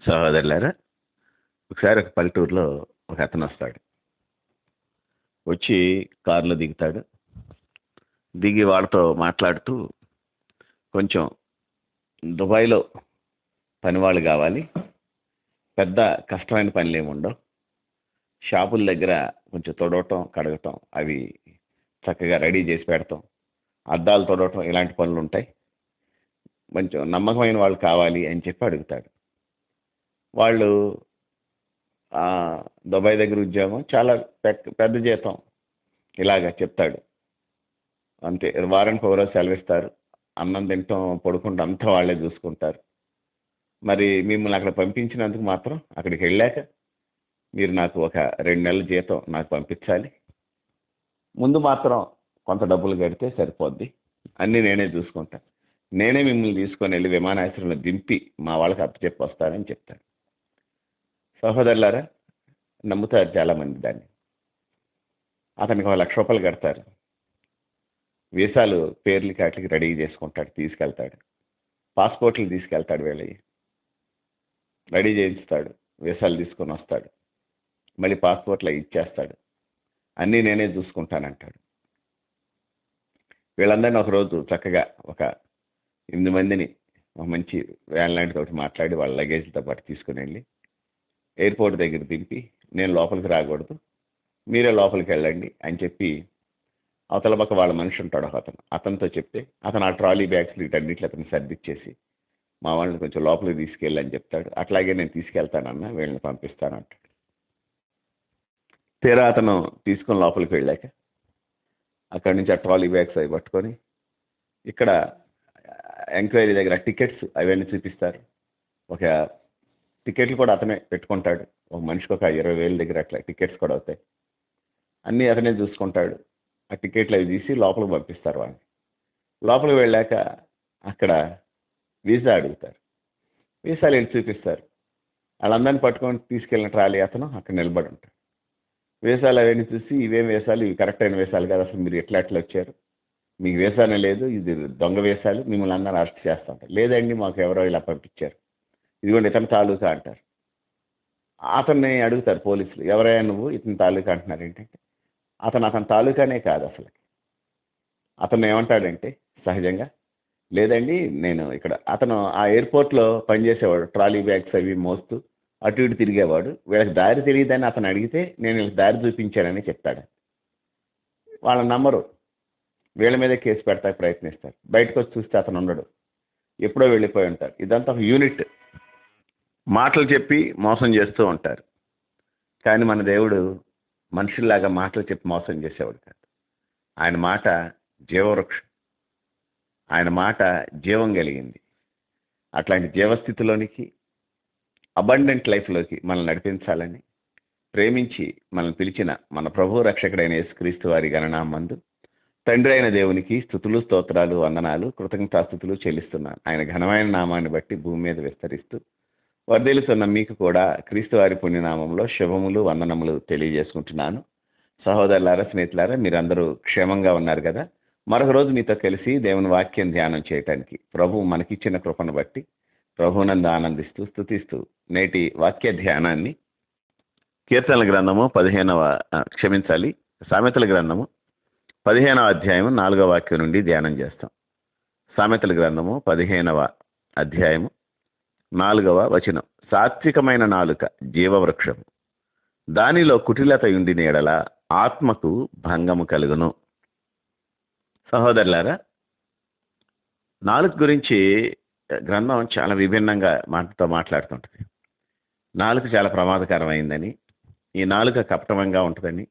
సహోదరులారా, ఒకసారి ఒక పల్లెటూరులో ఒక అతను వస్తాడు. వచ్చి కారులో దిగుతాడు. దిగి వాళ్ళతో మాట్లాడుతూ, కొంచెం దుబాయ్లో పనివాళ్ళు కావాలి, పెద్ద కష్టమైన పనులు ఏమి ఉండవు, షాపుల దగ్గర కొంచెం తొడవటం కడగటం అవి చక్కగా రెడీ చేసి పెడతాం, అద్దాలు తొడవటం ఇలాంటి పనులు ఉంటాయి, కొంచెం నమ్మకమైన వాళ్ళు కావాలి అని చెప్పి అడుగుతాడు. వాళ్ళు దుబాయ్ దగ్గర ఉద్యోగం, చాలా పెద్ద జీతం ఇలాగ చెప్తాడు. అంతే, వారానికి ఒక రోజు సెలవిస్తారు, అన్నం తింటాం పడుకుంటాం అంతా వాళ్ళే చూసుకుంటారు. మరి మిమ్మల్ని అక్కడ పంపించినందుకు మాత్రం అక్కడికి వెళ్ళాక మీరు నాకు ఒక 2 నెలల జీతం నాకు పంపించాలి, ముందు మాత్రం కొంత డబ్బులు కడితే సరిపోద్ది, అన్నీ నేనే చూసుకుంటాను, నేనే మిమ్మల్ని తీసుకొని వెళ్ళి విమానాశ్రయంలో దింపి మా వాళ్ళకి అప్పచెప్పి వస్తానని చెప్తాను. సహోదరులారా, నమ్ముతారు చాలామంది దాన్ని. అతనికి 1,00,000 రూపాయలు కడతారు. వీసాలు పేర్లకి వాటికి రెడీ చేసుకుంటాడు, తీసుకెళ్తాడు. పాస్పోర్ట్లు తీసుకెళ్తాడు, వీళ్ళవి రెడీ చేయిస్తాడు, వీసాలు తీసుకొని వస్తాడు. మళ్ళీ పాస్పోర్ట్లు ఇచ్చేస్తాడు, అన్నీ నేనే చూసుకుంటానంటాడు. వీళ్ళందరినీ ఒకరోజు చక్కగా ఒక 8 మందిని ఒక మంచి వ్యాన్ లాంటి తోటి మాట్లాడి వాళ్ళ లగేజ్తో పాటు తీసుకుని వెళ్ళి ఎయిర్పోర్ట్ దగ్గర దింపి, నేను లోపలికి రాకూడదు, మీరే లోపలికి వెళ్ళండి అని చెప్పి అవతల పక్క వాళ్ళ మనిషి ఉంటాడు ఒక అతనితో చెప్తే, అతను ఆ ట్రాలీ బ్యాగ్స్ వీటన్నిటిని అతను సర్దిచ్చేసి మా వాళ్ళని కొంచెం లోపలికి తీసుకెళ్ళని చెప్తాడు. అట్లాగే నేను తీసుకెళ్తానన్నా, వీళ్ళని పంపిస్తానంటాడు. తీరా అతను తీసుకొని లోపలికి వెళ్ళాక అక్కడి నుంచి ఆ ట్రాలీ బ్యాగ్స్ అవి పట్టుకొని ఇక్కడ ఎంక్వైరీ దగ్గర టికెట్స్ అవన్నీ చూపిస్తారు. ఒక టికెట్లు కూడా అతనే పెట్టుకుంటాడు. ఒక మనిషికి ఒక 20,000 దగ్గర అట్లా టికెట్స్ కూడా అవుతాయి. అన్నీ అతనే చూసుకుంటాడు. ఆ టికెట్లు అవి తీసి లోపలికి పంపిస్తారు వాళ్ళని. లోపలికి వెళ్ళాక అక్కడ వీసా అడుగుతారు. వీసాలు వెళ్ళి చూపిస్తారు. వాళ్ళందరినీ పట్టుకొని తీసుకెళ్ళిన ట్రాలీ అతను అక్కడ నిలబడి ఉంటాడు. వీసాలు అవన్నీ చూసి, ఇవేం వీసాలు, ఇవి కరెక్ట్ అయిన వీసాలు కాదు, అసలు మీరు ఎట్లా వచ్చారు, మీకు వీసానే లేదు, ఇది దొంగ వీసాలు, మిమ్మల్ని అందరూ అరెస్ట్ చేస్తూ ఉంటారు. లేదండి, మాకు ఎవరో ఇలా పంపించారు, ఇదిగోండి ఇతని తాలూకా అంటారు. అతన్ని అడుగుతారు పోలీసులు, ఎవరైనా నువ్వు ఇతని తాలూకా అంటున్నారు ఏంటంటే, అతని తాలూకానే కాదు అసలు. అతను ఏమంటాడంటే సహజంగా, లేదండి నేను ఇక్కడ, అతను ఆ ఎయిర్పోర్ట్లో పనిచేసేవాడు, ట్రాలీ బ్యాగ్స్ అవి మోస్తూ అటు ఇటు తిరిగేవాడు. వీళ్ళకి దారి తెలియదని అతను అడిగితే నేను వీళ్ళకి దారి చూపించానని చెప్తాడు. వాళ్ళ నమ్మరు, వీళ్ళ మీదే కేసు పెడతానికి ప్రయత్నిస్తారు. బయటకు వచ్చి చూస్తే అతను ఉండడు, ఎప్పుడో వెళ్ళిపోయి ఉంటారు. ఇదంతా ఒక యూనిట్, మాటలు చెప్పి మోసం చేస్తూ ఉంటారు. కానీ మన దేవుడు మనుషుల్లాగా మాటలు చెప్పి మోసం చేసేవాడు కాదు. ఆయన మాట జీవవృక్షం, ఆయన మాట జీవం కలిగింది. అట్లాంటి జీవస్థితిలోనికి, అబండెంట్ లైఫ్లోకి మనల్ని నడిపించాలని ప్రేమించి మనల్ని పిలిచిన మన ప్రభు రక్షకుడైన యేసుక్రీస్తు వారి గణనామందు తండ్రి అయిన దేవునికి స్తుతులు, స్తోత్రాలు, వందనాలు, కృతజ్ఞతాస్తుతులు చెల్లిస్తున్నాను. ఆయన ఘనమైన నామాన్ని బట్టి భూమి మీద విస్తరిస్తూ వర్ధిల్లుతున్న మీకు కూడా క్రీస్తు వారి పుణ్యనామంలో శుభములు, వందనములు తెలియజేసుకుంటున్నాను. సహోదరులారా, స్నేహితులారా, మీరందరూ క్షేమంగా ఉన్నారు కదా? మరొక రోజు మీతో కలిసి దేవుని వాక్యం ధ్యానం చేయటానికి ప్రభు మనకిచ్చిన కృపను బట్టి ప్రభునందు ఆనందిస్తూ స్తుతిస్తూ నేటి వాక్య ధ్యానాన్ని కీర్తనల గ్రంథము సామెతల గ్రంథము 15వ అధ్యాయము 4వ వాక్యం నుండి ధ్యానం చేస్తాం. సామెతల గ్రంథము 15వ అధ్యాయము 4వ వచనం. సాత్వికమైన నాలుక జీవవృక్షము, దానిలో కుటిలత ఉండిన ఎడల ఆత్మకు భంగము కలుగును. సహోదరులారా, నాలుక గురించి గ్రంథం చాలా విభిన్నంగా మాటతో మాట్లాడుతుంటుంది. నాలుక చాలా ప్రమాదకరమైందని, ఈ నాలుక కపటంగా ఉంటుందని,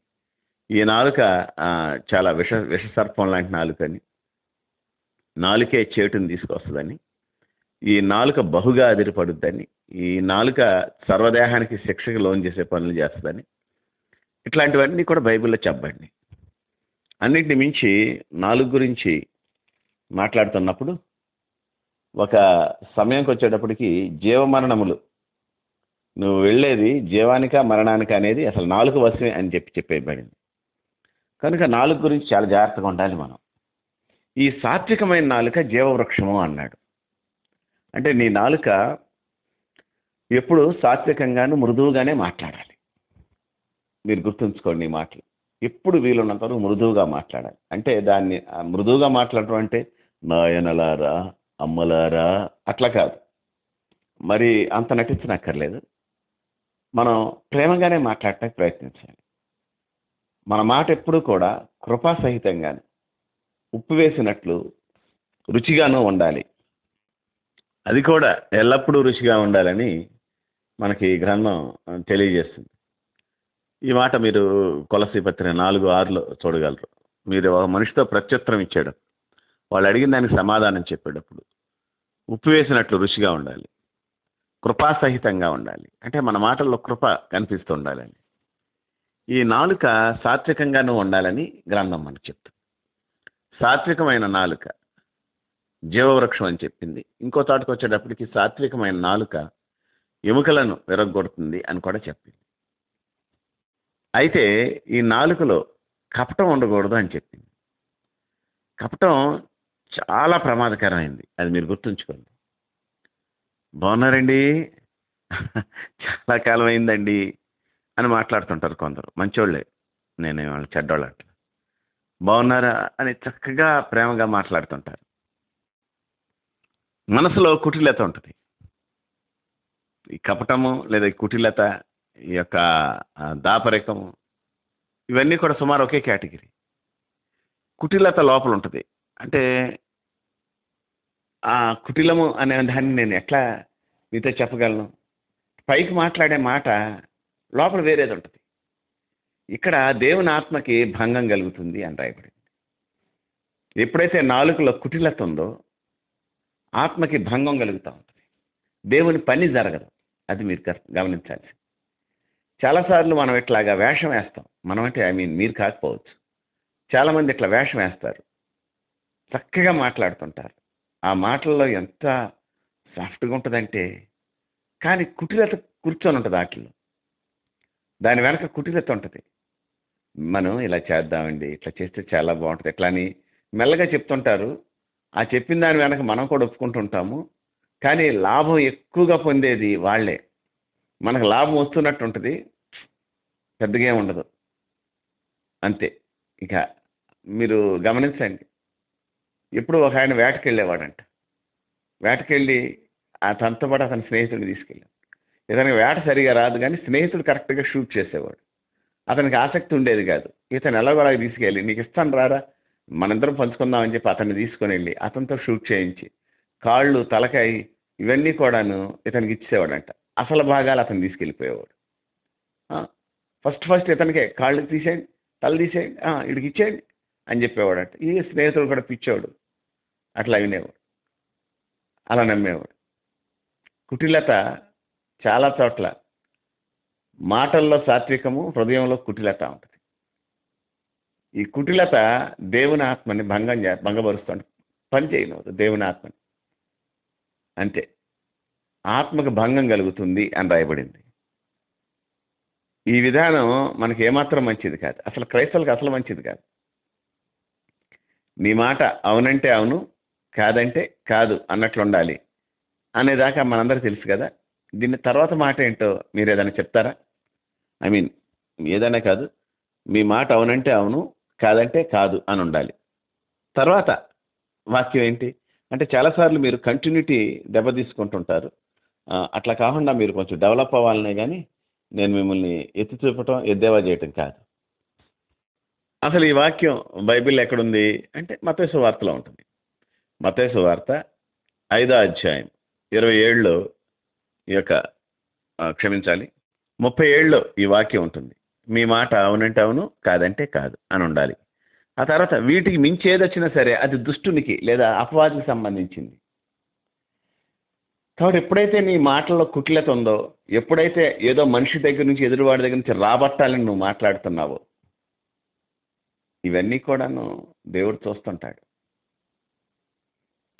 ఈ నాలుక చాలా విషసర్పం లాంటి నాలుకని, నాలుకే చేటుని తీసుకొస్తుందని, ఈ నాలుక బహుగా అదిరిపడుద్దని, ఈ నాలుక సర్వదేహానికి శిక్షకు లోన్ చేసే పనులు చేస్తుందని, ఇట్లాంటివన్నీ కూడా బైబిల్లో చెప్పండి. అన్నింటిని మించి నాలుగు గురించి మాట్లాడుతున్నప్పుడు ఒక సమయంకి వచ్చేటప్పటికి జీవమరణములు, నువ్వు వెళ్ళేది జీవానికా మరణానికా అనేది అసలు నాలుగు వశమే అని చెప్పేయబడింది. కనుక నాలుగు గురించి చాలా జాగ్రత్తగా ఉండాలి మనం. ఈ సాత్వికమైన నాలుక జీవవృక్షము అన్నాడు. అంటే నీ నాలుక ఎప్పుడు సాత్వికంగాను మృదువుగానే మాట్లాడాలి. మీరు గుర్తుంచుకోండి ఈ మాటలు. ఎప్పుడు వీలున్నంత వరకు మృదువుగా మాట్లాడాలి. అంటే దాన్ని మృదువుగా మాట్లాడటం అంటే నాయనలారా, అమ్మలారా అట్లా కాదు. మరి అంత నటించనక్కర్లేదు. మనం ప్రేమగానే మాట్లాడటానికి ప్రయత్నించాలి. మన మాట ఎప్పుడూ కూడా కృపాసహితంగాను, ఉప్పు వేసినట్లు రుచిగాను ఉండాలి. అది కూడా ఎల్లప్పుడూ రుచిగా ఉండాలని మనకి ఈ గ్రంథం తెలియజేస్తుంది. ఈ మాట మీరు కొలస్సీ పత్రిక 4:6లో చూడగలరు. మీరు ఒక మనిషితో ప్రత్యుత్తరం ఇచ్చాడు. వాళ్ళు అడిగిన దానికి సమాధానం చెప్పేటప్పుడు ఉప్పు వేసినట్లు రుచిగా ఉండాలి. కృపాసహితంగా ఉండాలి. అంటే మన మాటల్లో కృప కనిపిస్తూ ఉండాలని. ఈ నాలుక సాత్వికంగానూ ఉండాలని గ్రంథం మనకు చెప్తుంది. సాత్వికమైన నాలుక జీవవృక్షం అని చెప్పింది. ఇంకో తాటుకు వచ్చేటప్పటికి సాత్వికమైన నాలుక ఎముకలను విరగొడుతుంది అని కూడా చెప్పింది. అయితే ఈ నాలుకలో కపటం ఉండకూడదు అని చెప్పింది. కపటం చాలా ప్రమాదకరమైంది. అది మీరు గుర్తుంచుకోండి. బాగున్నారండి, చాలా కాలం అయిందండి అని మాట్లాడుతుంటారు కొందరు. మంచోళ్ళే, నేను వాళ్ళు చెడ్డోళ్ళు అట్లా. బాగున్నారా అని చక్కగా ప్రేమగా మాట్లాడుతుంటారు. మనసులో కుటిలత ఉంటుంది. ఈ కపటము లేదా ఈ కుటిలత, ఈ యొక్క దాపరికము, ఇవన్నీ కూడా సుమారు ఒకే కేటగిరీ. కుటిలత లోపల ఉంటుంది. అంటే ఆ కుటిలము అనే దాన్ని నేను ఎట్లా మీతో చెప్పగలను? పైకి మాట్లాడే మాట లోపల వేరేది ఉంటుంది. ఇక్కడ దేవుని ఆత్మకి భంగం కలుగుతుంది అని రాయబడింది. ఎప్పుడైతే నాలుకలో కుటిలత ఉందో ఆత్మకి భంగం కలుగుతూ ఉంటుంది. దేవుని పని జరగదు. అది మీరు గమనించాలి. చాలాసార్లు మనం ఇట్లాగా వేషం వేస్తాం. మనం అంటే మీరు కాకపోవచ్చు. చాలామంది ఇట్లా వేషం వేస్తారు. చక్కగా మాట్లాడుతుంటారు. ఆ మాటల్లో ఎంత సాఫ్ట్గా ఉంటుందంటే, కానీ కుటిలత కూర్చొని ఉంటుంది వాటిల్లో. దాని వెనక కుటిలత ఉంటుంది. మనం ఇలా చేద్దామండి, ఇట్లా చేస్తే చాలా బాగుంటుంది, ఇట్లా అని మెల్లగా చెప్తుంటారు. ఆ చెప్పిన దాని వెనక మనం కూడా ఒప్పుకుంటుంటాము. కానీ లాభం ఎక్కువగా పొందేది వాళ్ళే. మనకు లాభం వస్తున్నట్టు ఉంటుంది, పెద్దగా ఏమి ఉండదు. అంతే. ఇక మీరు గమనించండి. ఎప్పుడు ఒక ఆయన వేటకెళ్ళేవాడంట. వేటకెళ్ళి తనతో పాటు అతని స్నేహితుడిని తీసుకెళ్ళాడు. ఇతనికి వేట సరిగా రాదు, కానీ స్నేహితుడు కరెక్ట్గా షూట్ చేసేవాడు. అతనికి ఆసక్తి ఉండేది కాదు. ఇతను ఎలాగోలాగా తీసుకెళ్ళి, నీకు ఇస్తాను రారా, మనందరం పంచుకుందామని చెప్పి అతన్ని తీసుకొని వెళ్ళి అతనితో షూట్ చేయించి కాళ్ళు, తలకాయ ఇవన్నీ కూడాను ఇతనికి ఇచ్చేవాడంట. అసలు భాగాలు అతను తీసుకెళ్ళిపోయేవాడు. ఫస్ట్ ఇతనికే కాళ్ళు తీసేయండి, తల తీసేయండి, ఇడికి ఇచ్చేయండి అని చెప్పేవాడంట. ఈ స్నేహితుడు కూడా పిచ్చేవాడు, అట్లా వినేవాడు, అలా నమ్మేవాడు. కుటిలత చాలా చోట్ల మాటల్లో సాత్వికము, హృదయంలో కుటిలత ఉంటుంది. ఈ కుటిలత దేవుని ఆత్మని భంగపరుస్తుంది. పని చేయనవద్దు దేవుని ఆత్మని. అంతే. ఆత్మకు భంగం కలుగుతుంది అని రాయబడింది. ఈ విధానం మనకి ఏమాత్రం మంచిది కాదు. అసలు క్రైస్తవులకు అసలు మంచిది కాదు. నీ మాట అవునంటే అవును, కాదంటే కాదు అన్నట్లు ఉండాలి అనేదాకా మనందరికీ తెలుసు కదా. దీని తర్వాత మాట ఏంటో మీరు ఏదైనా చెప్తారా? ఏదైనా కాదు, మీ మాట అవునంటే అవును, కాదంటే కాదు అని ఉండాలి. తర్వాత వాక్యం ఏంటి అంటే, చాలాసార్లు మీరు కంటిన్యూటీ దెబ్బతీసుకుంటుంటారు. అట్లా కాకుండా మీరు కొంచెం డెవలప్ అవ్వాలనే కానీ నేను మిమ్మల్ని ఎత్తి చూపటం, ఎద్దేవా చేయటం కాదు. అసలు ఈ వాక్యం బైబిల్ ఎక్కడుంది అంటే మత్తయి సువార్తలో ఉంటుంది. మత్తయి సువార్త 5వ అధ్యాయం 27లో ఈ యొక్క క్షమించాలి 37లో ఈ వాక్యం ఉంటుంది. మీ మాట అవునంటే అవును, కాదంటే కాదు అని ఉండాలి. ఆ తర్వాత వీటికి మించి ఏదొచ్చినా సరే అది దుష్టునికి లేదా అపవాదికి సంబంధించింది. కాబట్టి ఎప్పుడైతే నీ మాటల్లో కుటిలత ఉందో, ఎప్పుడైతే ఏదో మనిషి దగ్గర నుంచి, ఎదురువాడి దగ్గర నుంచి రాబట్టాలని నువ్వు మాట్లాడుతున్నావో, ఇవన్నీ కూడాను దేవుడు చూస్తుంటాడు.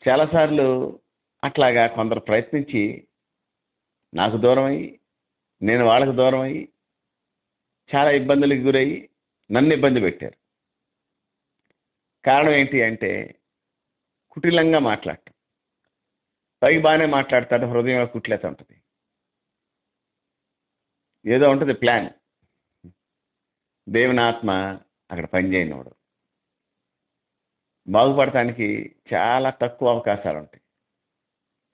చాలాసార్లు అట్లాగా కొందరు ప్రయత్నించి నాకు దూరం అయ్యి, నేను వాళ్ళకు దూరం అయ్యి, చాలా ఇబ్బందులకు గురయ్యి నన్ను ఇబ్బంది పెట్టారు. కారణం ఏంటి అంటే కుటిలంగా మాట్లాడటం. పైకి బాగానే మాట్లాడతాడు, హృదయంలో కుటిలత ఉంటుంది. ఏదో ఉంటుంది ప్లాన్. దేవుని ఆత్మ అక్కడ పనిచేయనివాడు. బాగుపడటానికి చాలా తక్కువ అవకాశాలు ఉంటాయి.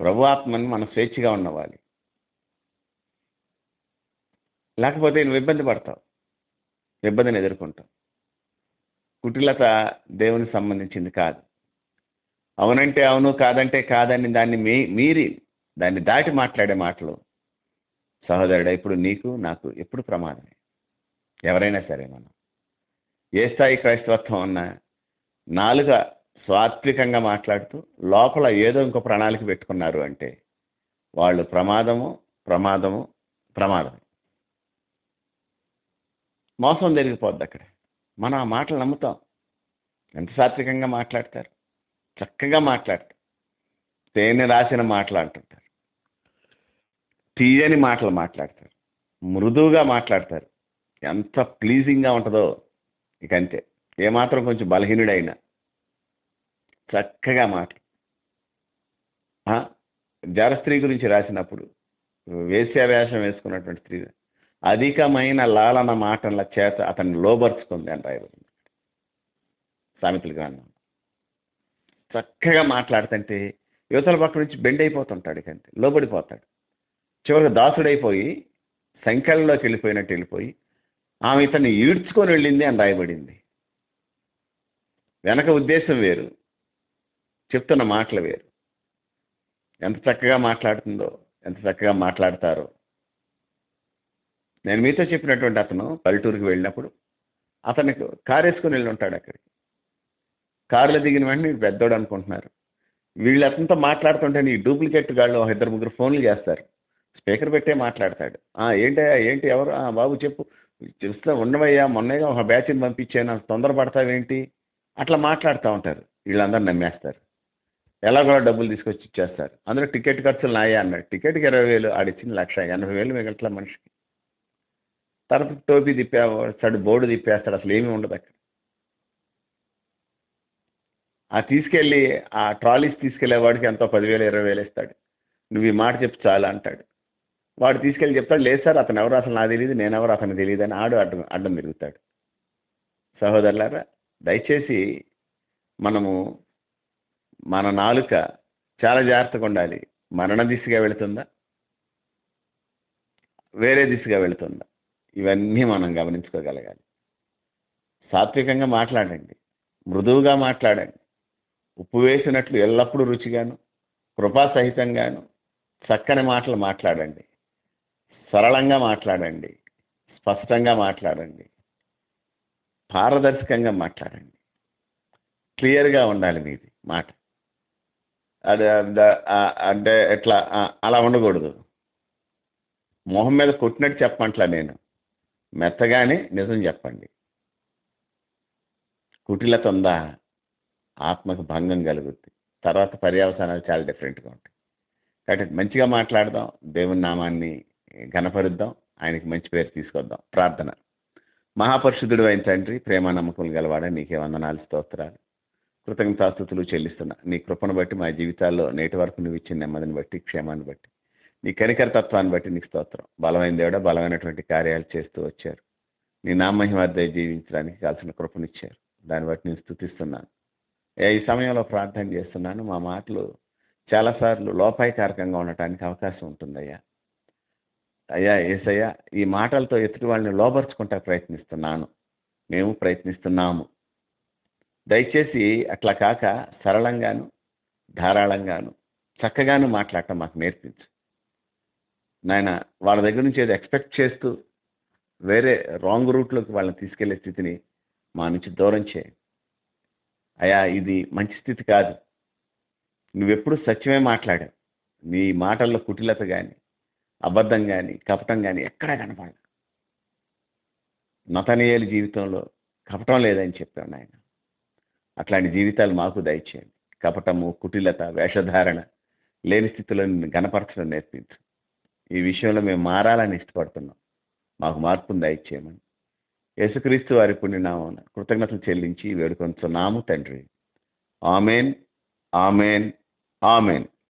ప్రభు ఆత్మని మనం స్వేచ్ఛగా ఉన్నవాలి, లేకపోతే నువ్వు ఇబ్బంది పడతావు, ఇబ్బందిని ఎదుర్కొంటావు. కుటిలత దేవునికి సంబంధించింది కాదు. అవునంటే అవును, కాదంటే కాదని దాన్ని మీరి దాన్ని దాటి మాట్లాడే మాటలు సహోదరుడా ఇప్పుడు నీకు నాకు ఎప్పుడు ప్రమాదమే. ఎవరైనా సరే మనం ఏ స్థాయి క్రైస్తవత్వం అన్నా నాలుక సాత్వికంగా మాట్లాడుతూ లోపల ఏదో ఇంకో ప్రణాళిక పెట్టుకున్నారు అంటే వాళ్ళు ప్రమాదము ప్రమాదము ప్రమాదం. మోసం జరిగిపోద్ది అక్కడ. మనం ఆ మాటలు నమ్ముతాం. ఎంత సాత్వికంగా మాట్లాడతారు, చక్కగా మాట్లాడతారు, తేనె రాసిన మాటలు అంటుంటారు, తీయని మాటలు మాట్లాడతారు, మృదువుగా మాట్లాడతారు. ఎంత ప్లీజింగ్గా ఉంటుందో ఇక అంతే. ఏమాత్రం కొంచెం బలహీనుడైనా చక్కగా మాటలు. జర స్త్రీ గురించి రాసినప్పుడు వేశ్యావేషం వేసుకున్నటువంటి స్త్రీ అధికమైన లాలన మాటల చేత అతన్ని లోబరుచుకుంది అని రాయబడింది సామెతల గ్రంథం. చక్కగా మాట్లాడుతుంటే యువతల పక్క నుంచి బెండ్ అయిపోతుంటాడు, ఇకంతే లోబడిపోతాడు. చివరికి దాసుడైపోయి సంఖ్యల్లోకి వెళ్ళిపోయి ఆమె ఇతన్ని ఈడ్చుకొని వెళ్ళింది అని రాయబడింది. వెనక ఉద్దేశం వేరు, చెప్తున్న మాటలు వేరు. ఎంత చక్కగా మాట్లాడుతుందో, ఎంత చక్కగా మాట్లాడతారో. నేను మీతో చెప్పినటువంటి అతను పల్లెటూరుకి వెళ్ళినప్పుడు అతనికి కారు వేసుకొని వెళ్ళి ఉంటాడు. అక్కడికి కారులో దిగిన వెంటనే పెద్దోడు అనుకుంటున్నారు. వీళ్ళు అతనితో మాట్లాడుతుంటే నీ డూప్లికేట్ గాళ్ళు ఇద్దరు ముగ్గురు ఫోన్లు చేస్తారు, స్పీకర్ పెట్టే మాట్లాడతాడు. ఏంటయ్యా, ఏంటి, ఎవరు, బాబు చెప్పు, చూస్తా ఉండవయ్యా, మొన్నగా ఒక బ్యాచ్ని పంపించాను, తొందరపడతావేంటి, అట్లా మాట్లాడుతూ ఉంటారు. వీళ్ళందరూ నమ్మేస్తారు. ఎలాగో డబ్బులు తీసుకొచ్చి ఇచ్చేస్తారు. అందులో టికెట్ ఖర్చులు నాయా అన్నాడు. టికెట్కి 20,000, ఆడిచ్చింది 1,80,000 మిగలట్ల మనిషికి. తర్వాత టోపీ తిప్పేస్తాడు, బోర్డు తిప్పేస్తాడు, అసలు ఏమీ ఉండదు అక్కడ. తీసుకెళ్ళి ఆ ట్రాలీస్ తీసుకెళ్లేవాడికి ఎంతో 10,000 20,000 ఇస్తాడు. నువ్వు ఈ మాట చెప్పు చాలు అంటాడు. వాడు తీసుకెళ్ళి చెప్తాడు, లేదు సార్ అతను ఎవరు అసలు నాకు తెలియదు, నేనెవరు అతను తెలియదు అని అడ్డం తిరుగుతాడు. సహోదరులారా, దయచేసి మనము మన నాలుక చాలా జాగ్రత్తగా ఉండాలి. మరణ దిశగా వెళుతుందా, వేరే దిశగా వెళుతుందా, ఇవన్నీ మనం గమనించుకోగలగాలి. సాత్వికంగా మాట్లాడండి, మృదువుగా మాట్లాడండి, ఉప్పు వేసినట్లు ఎల్లప్పుడూ రుచిగాను కృపాసహితంగాను చక్కని మాటలు మాట్లాడండి, సరళంగా మాట్లాడండి, స్పష్టంగా మాట్లాడండి, పారదర్శకంగా మాట్లాడండి. క్లియర్గా ఉండాలి మీది మాట. అది అంటే ఎట్లా అలా ఉండకూడదు. మొహం మీద కొట్టినట్టు చెప్పమంటలా నేను, మెత్తగానే నిజం చెప్పండి. కుటిలత ఉందా ఆత్మకు భంగం కలుగుద్ది. తర్వాత పర్యవసానాలు చాలా డిఫరెంట్గా ఉంటాయి. కాబట్టి మంచిగా మాట్లాడదాం, దేవుని నామాన్ని ఘనపరుద్దాం, ఆయనకి మంచి పేరు తీసుకొద్దాం. ప్రార్థన. మహాపరిశుద్ధుడు అయిన తండ్రి, ప్రేమ నమ్మకములు గలవాడ, నీకే వందనాలు, స్తోత్రాలు, కృతజ్ఞతాస్తుతులు చెల్లిస్తున్నా. నీ కృపను బట్టి మా జీవితాల్లో నేటి వరకు నువ్వు ఇచ్చిన నెమ్మదిని బట్టి, క్షేమాన్ని బట్టి, నీ కనికరతత్వాన్ని బట్టి నీకు స్తోత్రం. బలమైన దేవుడా, బలమైనటువంటి కార్యాలు చేస్తూ వచ్చారు. నీ నామహిమార్థ జీవించడానికి కావాల్సిన కృపనిచ్చారు. దాన్ని బట్టి నేను స్తుతిస్తున్నాను. ఈ సమయంలో ప్రార్థన చేస్తున్నాను. మా మాటలు చాలాసార్లు లోపాయకారకంగా ఉండటానికి అవకాశం ఉంటుందయ్యా. అయ్యా యేసయ్యా, ఈ మాటలతో ఎదుటి వాళ్ళని లోపరుచుకుంటా ప్రయత్నిస్తున్నాను, మేము ప్రయత్నిస్తున్నాము. దయచేసి అట్లా కాక సరళంగాను ధారాళంగాను చక్కగాను మాట్లాడటం మాకు నేర్పించు నాయన. వాళ్ళ దగ్గర నుంచి ఏదో ఎక్స్పెక్ట్ చేస్తూ వేరే రాంగ్ రూట్లోకి వాళ్ళని తీసుకెళ్లే స్థితిని మా నుంచి దూరం చేయి అయ్యా. ఇది మంచి స్థితి కాదు. నువ్వెప్పుడు సత్యమే మాట్లాడావు. నీ మాటల్లో కుటిలత కానీ, అబద్ధం కానీ, కపటం కానీ ఎక్కడా కనపడ. నతనీయేలు జీవితంలో కపటం లేదని చెప్పావు నాయన. అట్లాంటి జీవితాలు మాకు దయచేయండి. కపటము, కుటిలత, వేషధారణ లేని స్థితిలో నిన్ను గణపరచడం నేర్పించు. ఈ విషయంలో మేము మారాలని ఇష్టపడుతున్నాం. మాకు మార్పును దయచేయమని యేసుక్రీస్తు వారి పుణ్యనామమున కృతజ్ఞతలు చెల్లించి వేడుకొంచున్నాము తండ్రి. Amen, amen, amen.